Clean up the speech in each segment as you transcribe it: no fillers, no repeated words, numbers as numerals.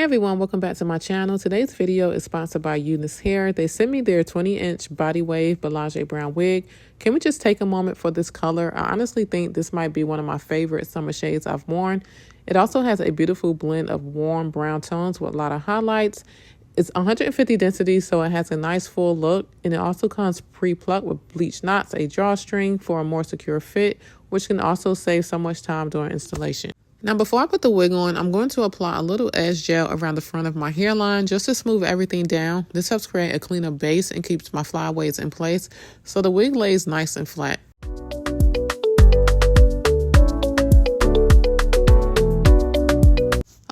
Hey everyone, welcome back to my channel. Today's video is sponsored by Unicehair. They sent me their 20-inch body wave Balayage brown wig. Can we just take a moment for this color? I honestly think this might be one of my favorite summer shades I've worn. It also has a beautiful blend of warm brown tones with a lot of highlights. It's 150 density, so it has a nice full look, and it also comes pre-plucked with bleach knots, a drawstring for a more secure fit, which can also save so much time during installation. Now, before I put the wig on, I'm going to apply a little edge gel around the front of my hairline just to smooth everything down. This helps create a cleaner base and keeps my flyaways in place, so the wig lays nice and flat.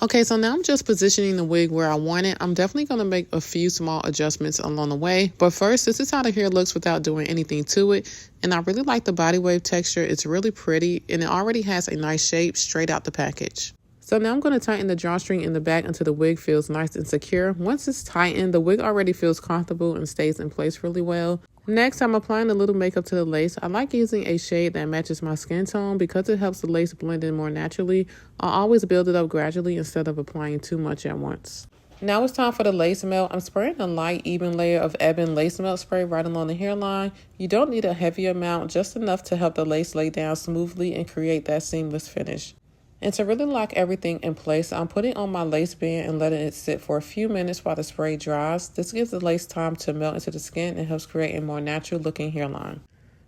Okay, so now I'm just positioning the wig where I want it. I'm definitely going to make a few small adjustments along the way. But first, this is how the hair looks without doing anything to it. And I really like the body wave texture. It's really pretty and it already has a nice shape straight out the package. So now I'm going to tighten the drawstring in the back until the wig feels nice and secure. Once it's tightened, the wig already feels comfortable and stays in place really well. Next, I'm applying a little makeup to the lace. I like using a shade that matches my skin tone because it helps the lace blend in more naturally. I'll always build it up gradually instead of applying too much at once. Now it's time for the lace melt. I'm spraying a light, even layer of ebony lace melt spray right along the hairline. You don't need a heavy amount, just enough to help the lace lay down smoothly and create that seamless finish. And to really lock everything in place, I'm putting on my lace band and letting it sit for a few minutes while the spray dries. This gives the lace time to melt into the skin and helps create a more natural looking hairline.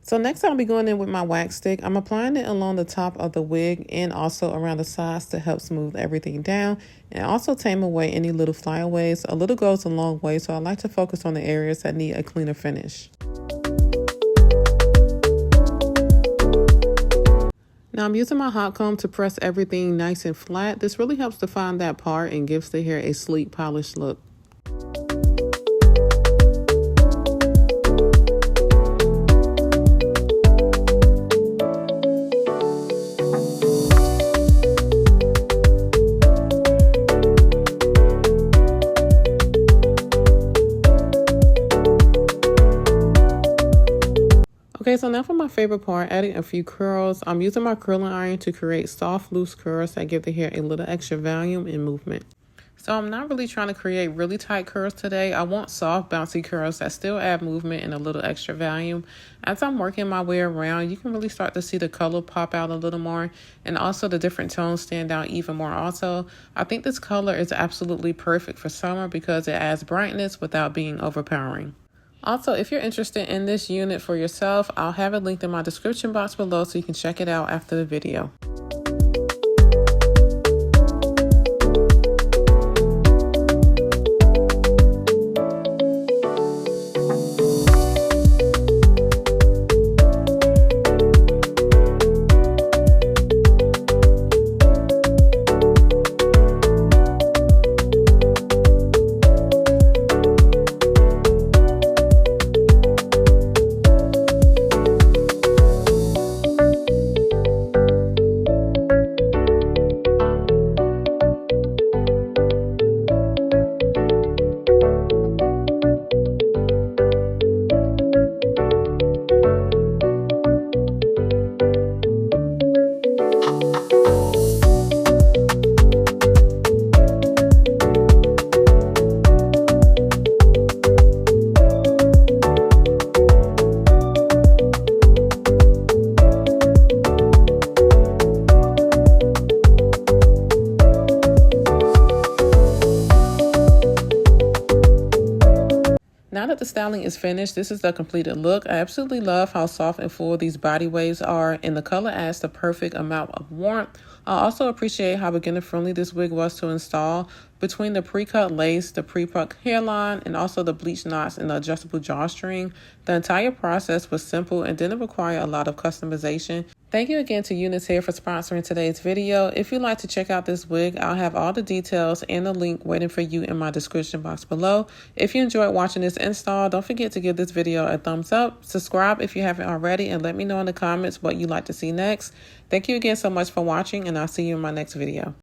So next I'll be going in with my wax stick. I'm applying it along the top of the wig and also around the sides to help smooth everything down and also tame away any little flyaways. A little goes a long way, so I like to focus on the areas that need a cleaner finish. Now I'm using my hot comb to press everything nice and flat. This really helps define that part and gives the hair a sleek, polished look. Okay, so now for my favorite part, adding a few curls. I'm using my curling iron to create soft, loose curls that give the hair a little extra volume and movement. So I'm not really trying to create really tight curls today. I want soft, bouncy curls that still add movement and a little extra volume. As I'm working my way around, you can really start to see the color pop out a little more, and also the different tones stand out even more also. I think this color is absolutely perfect for summer because it adds brightness without being overpowering. Also, if you're interested in this unit for yourself, I'll have it linked in my description box below so you can check it out after the video. Now that the styling is finished, this is the completed look. I absolutely love how soft and full these body waves are, and the color adds the perfect amount of warmth. I also appreciate how beginner friendly this wig was to install. Between the pre-cut lace, the pre-plucked hairline, and also the bleach knots and the adjustable drawstring, the entire process was simple and didn't require a lot of customization. Thank you again to Unicehair for sponsoring today's video. If you'd like to check out this wig, I'll have all the details and the link waiting for you in my description box below. If you enjoyed watching this install, don't forget to give this video a thumbs up, subscribe if you haven't already, and let me know in the comments what you'd like to see next. Thank you again so much for watching, and I'll see you in my next video.